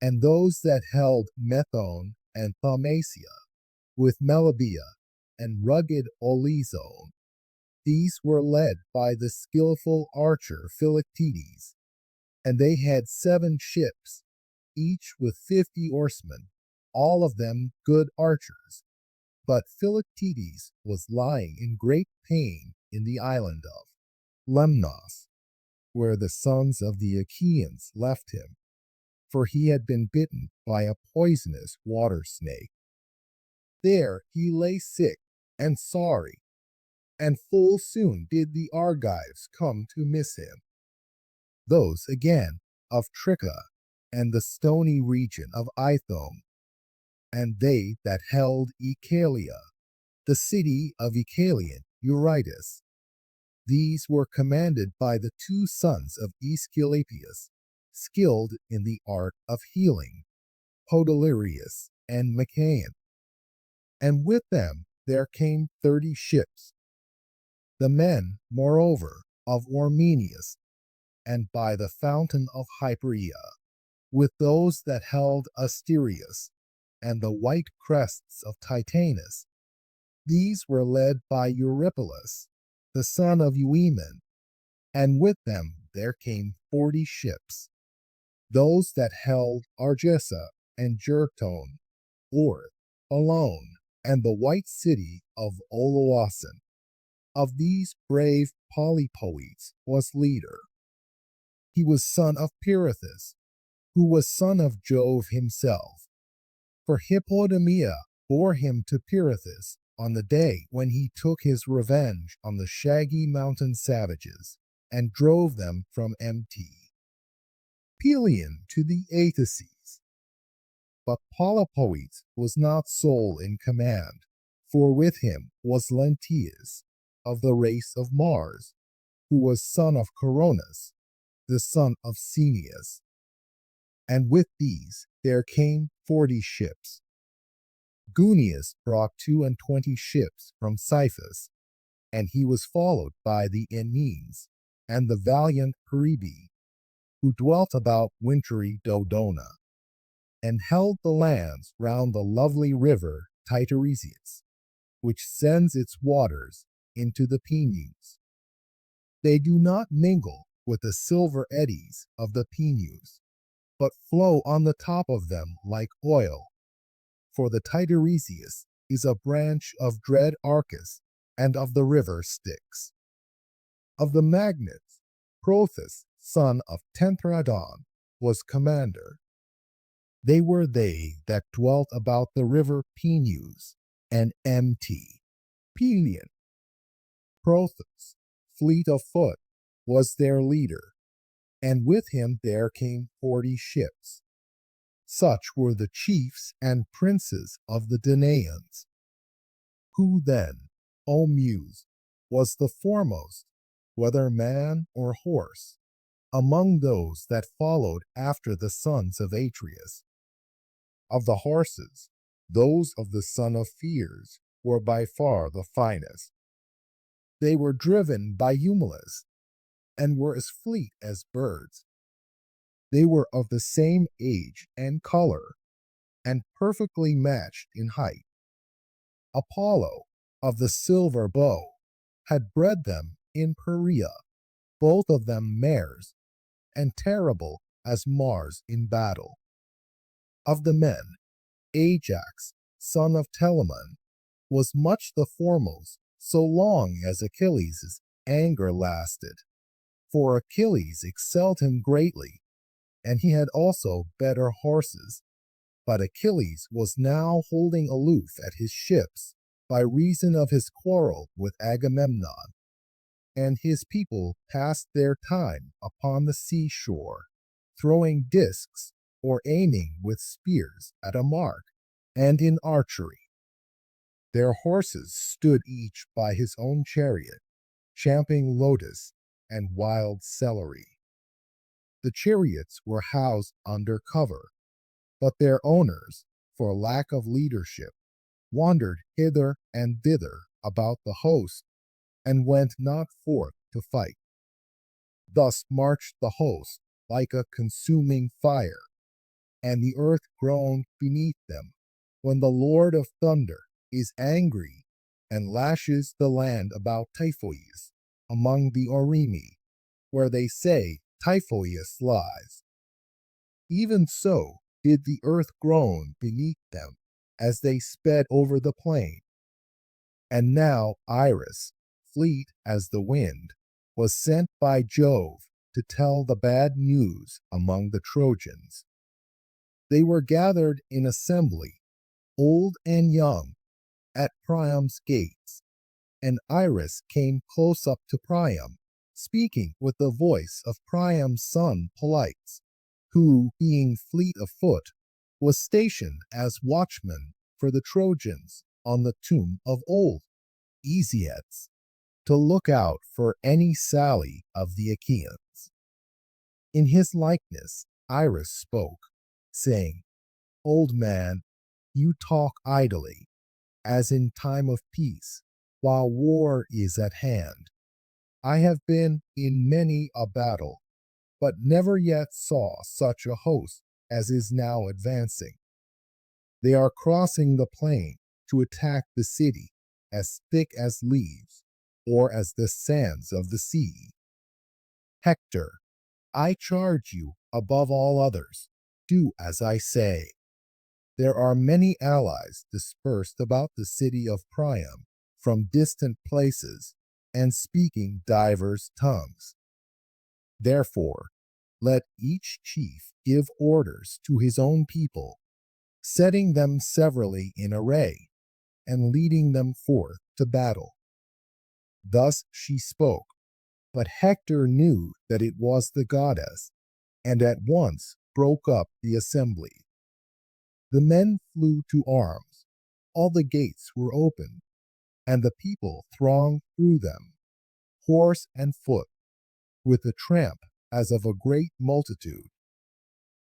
And those that held Methone and Thaumacia, with Melibea, and rugged Olizon. These were led by the skillful archer Philoctetes, and they had 7 ships, each with 50 oarsmen, all of them good archers. But Philoctetes was lying in great pain in the island of Lemnos, where the sons of the Achaeans left him, for he had been bitten by a poisonous water snake. There he lay sick and sorry, and full soon did the Argives come to miss him. Those again of Tricca and the stony region of Ithome, and they that held Oechalia, the city of Oechalian Eurytus. These were commanded by the 2 sons of Aesculapius, skilled in the art of healing, Podalirius and Machaon. And with them there came 30 ships. The men, moreover, of Ormenius, and by the fountain of Hyperia, with those that held Asterius, and the white crests of Titanus. These were led by Eurypylus, the son of Euaemon, and with them there came 40 ships. Those that held Argissa and Jerton, Orth, alone, and the white city of Oloasan. Of these brave Polypoetes was leader. He was son of Pirithous, who was son of Jove himself. For Hippodamia bore him to Pirithous on the day when he took his revenge on the shaggy mountain savages, and drove them from Mt. Pelion to the Aethices. But Polypoetes was not sole in command, for with him was Lentius, of the race of Mars, who was son of Coronis, the son of Ceneus. And with these there came 40 ships. Gunius brought 22 ships from Cyphus, and he was followed by the Ennenes, and the valiant Peribi, who dwelt about wintry Dodona, and held the lands round the lovely river Titaresius, which sends its waters into the Penius. They do not mingle with the silver eddies of the Penius, but flow on the top of them like oil. For the Titaresius is a branch of dread Arcus and of the river Styx. Of the Magnates, Prothus, son of Tenthradon, was commander. They were they that dwelt about the river Penius and Mt. Pelion. Prothus, fleet of foot, was their leader, and with him there came 40 ships. Such were the chiefs and princes of the Danaans. Who then, O Muse, was the foremost, whether man or horse, among those that followed after the sons of Atreus? Of the horses, those of the son of Pheres were by far the finest. They were driven by Eumelus, and were as fleet as birds. They were of the same age and color, and perfectly matched in height. Apollo, of the silver bow, had bred them in Perea, both of them mares, and terrible as Mars in battle. Of the men, Ajax, son of Telamon, was much the foremost, so long as Achilles' anger lasted. For Achilles excelled him greatly, and he had also better horses. But Achilles was now holding aloof at his ships by reason of his quarrel with Agamemnon, and his people passed their time upon the seashore, throwing discs or aiming with spears at a mark, and in archery. Their horses stood each by his own chariot, champing lotus and wild celery. The chariots were housed under cover, but their owners, for lack of leadership, wandered hither and thither about the host, and went not forth to fight. Thus marched the host like a consuming fire, and the earth groaned beneath them. When the Lord of thunder is angry, and lashes the land about Typhoeus among the Orimi, where they say Typhoeus lies. Even so did the earth groan beneath them as they sped over the plain. And now Iris, fleet as the wind, was sent by Jove to tell the bad news among the Trojans. They were gathered in assembly, old and young, at Priam's gates, and Iris came close up to Priam, speaking with the voice of Priam's son Polites, who, being fleet of foot, was stationed as watchman for the Trojans on the tomb of old Eziates, to look out for any sally of the Achaeans. In his likeness Iris spoke, saying, Old man, you talk idly, as in time of peace, while war is at hand. I have been in many a battle, but never yet saw such a host as is now advancing. They are crossing the plain to attack the city, as thick as leaves, or as the sands of the sea. Hector, I charge you above all others, do as I say. There are many allies dispersed about the city of Priam from distant places and speaking divers tongues. Therefore, let each chief give orders to his own people, setting them severally in array and leading them forth to battle. Thus she spoke, but Hector knew that it was the goddess, and at once broke up the assembly. The men flew to arms, all the gates were opened, and the people thronged through them, horse and foot, with a tramp as of a great multitude.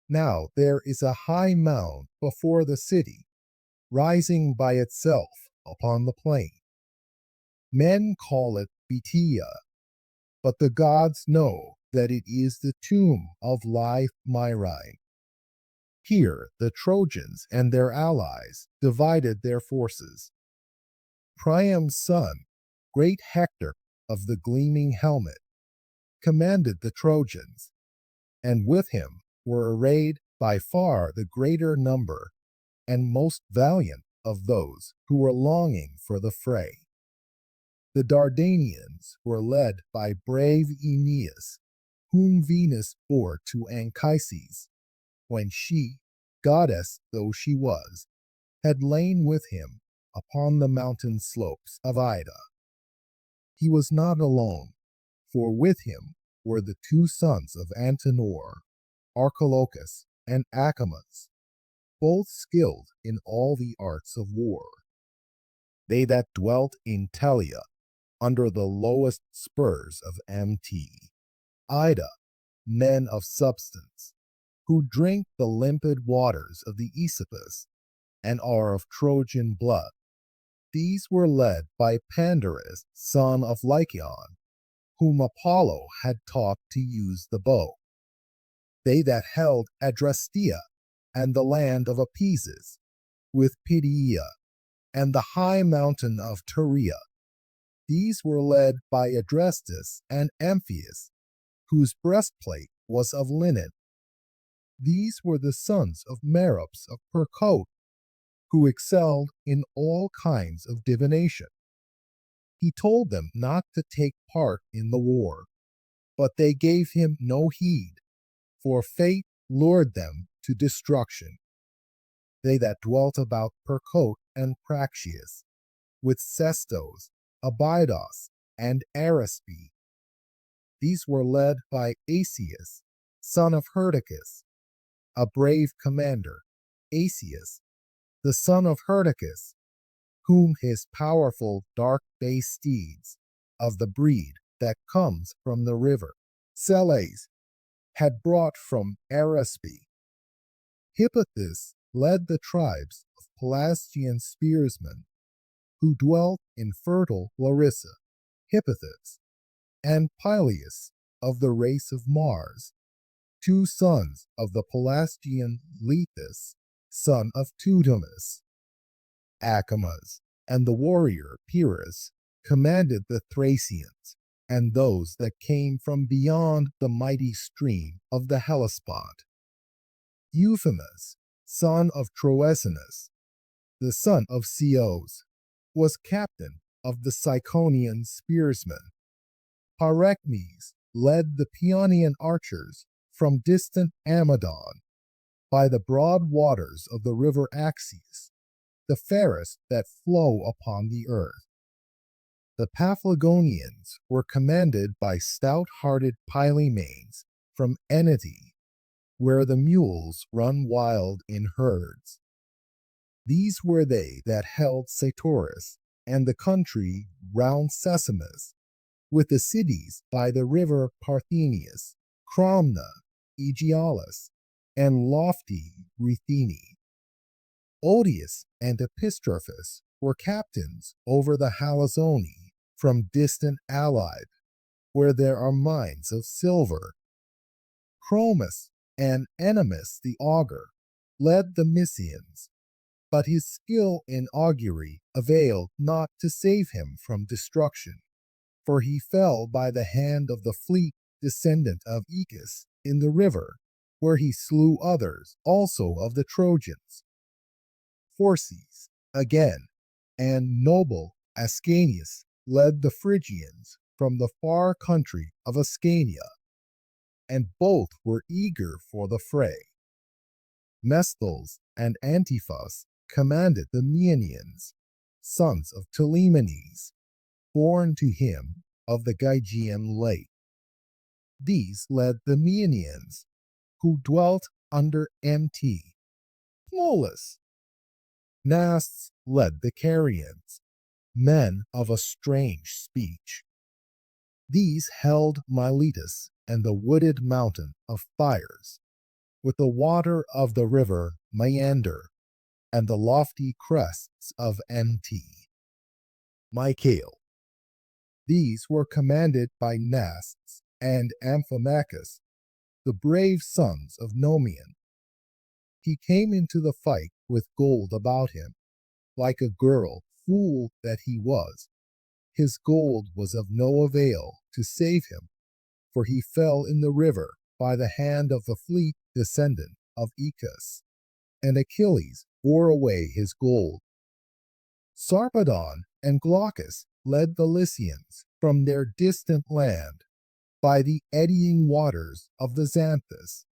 Now there is a high mound before the city, rising by itself upon the plain. Men call it Betia, but the gods know that it is the tomb of lithe Myrine. Here the Trojans and their allies divided their forces. Priam's son, great Hector of the gleaming helmet, commanded the Trojans, and with him were arrayed by far the greater number and most valiant of those who were longing for the fray. The Dardanians were led by brave Aeneas, whom Venus bore to Anchises, when she, goddess though she was, had lain with him upon the mountain slopes of Ida. He was not alone, for with him were the two sons of Antenor, Archilochus and Acamas, both skilled in all the arts of war. They that dwelt in Telia, under the lowest spurs of Mt. Ida, men of substance, who drink the limpid waters of the Aesopus, and are of Trojan blood. These were led by Pandarus, son of Lycaon, whom Apollo had taught to use the bow. They that held Adrastea, and the land of Apieses, with Pidia, and the high mountain of Turia. These were led by Adrastus and Amphius, whose breastplate was of linen. These were the sons of Merops of Percote, who excelled in all kinds of divination. He told them not to take part in the war, but they gave him no heed, for fate lured them to destruction. They that dwelt about Percote and Praxius, with Sestos, Abydos, and Arisbe. These were led by Asius, son of Hyrtacus, a brave commander, Asius, the son of Hyrtacus, whom his powerful dark bay steeds, of the breed that comes from the river, Celes, had brought from Arisbe. Hippothous led the tribes of Pelasgian spearsmen, who dwelt in fertile Larissa, Hippothous, and Pyleus of the race of Mars, two sons of the Pelasgian Lethus, son of Teutomus. Acamas, and the warrior Pyrrhus commanded the Thracians and those that came from beyond the mighty stream of the Hellespont. Euphemus, son of Troesenus, the son of Ceos, was captain of the Ciconian spearsmen. Pyrechmes led the Paeonian archers from distant Amadon by the broad waters of the river Axis, the fairest that flow upon the earth. The Paphlagonians were commanded by stout-hearted Pylimanes from Enety, where the mules run wild in herds. These were they that held Satoris and the country round Sesamus, with the cities by the river Parthenius, Cromna, Aegialus, and lofty Rethini. Odius and Epistrophus were captains over the Halizoni from distant Allied, where there are mines of silver. Chromis and Ennemus the augur led the Mysians, but his skill in augury availed not to save him from destruction, for he fell by the hand of the fleet descendant of Aeacus in the river, where he slew others also of the Trojans. Phorcys, again, and noble Ascanius led the Phrygians from the far country of Ascania, and both were eager for the fray. Mesthles and Antiphas commanded the Meonians, sons of Telemenes, born to him of the Gygaean lake. These led the Meonians, who dwelt under Mt. Ploelus. Nasts led the Carians, men of a strange speech. These held Miletus and the wooded mountain of Fires, with the water of the river Meander, and the lofty crests of Mt. Mycale. These were commanded by Nasts and Amphimachus, the brave sons of Nomion. He came into the fight with gold about him, like a girl, fool that he was. His gold was of no avail to save him, for he fell in the river by the hand of the fleet descendant of Aeacus, and Achilles bore away his gold. Sarpedon and Glaucus led the Lycians from their distant land by the eddying waters of the Xanthus,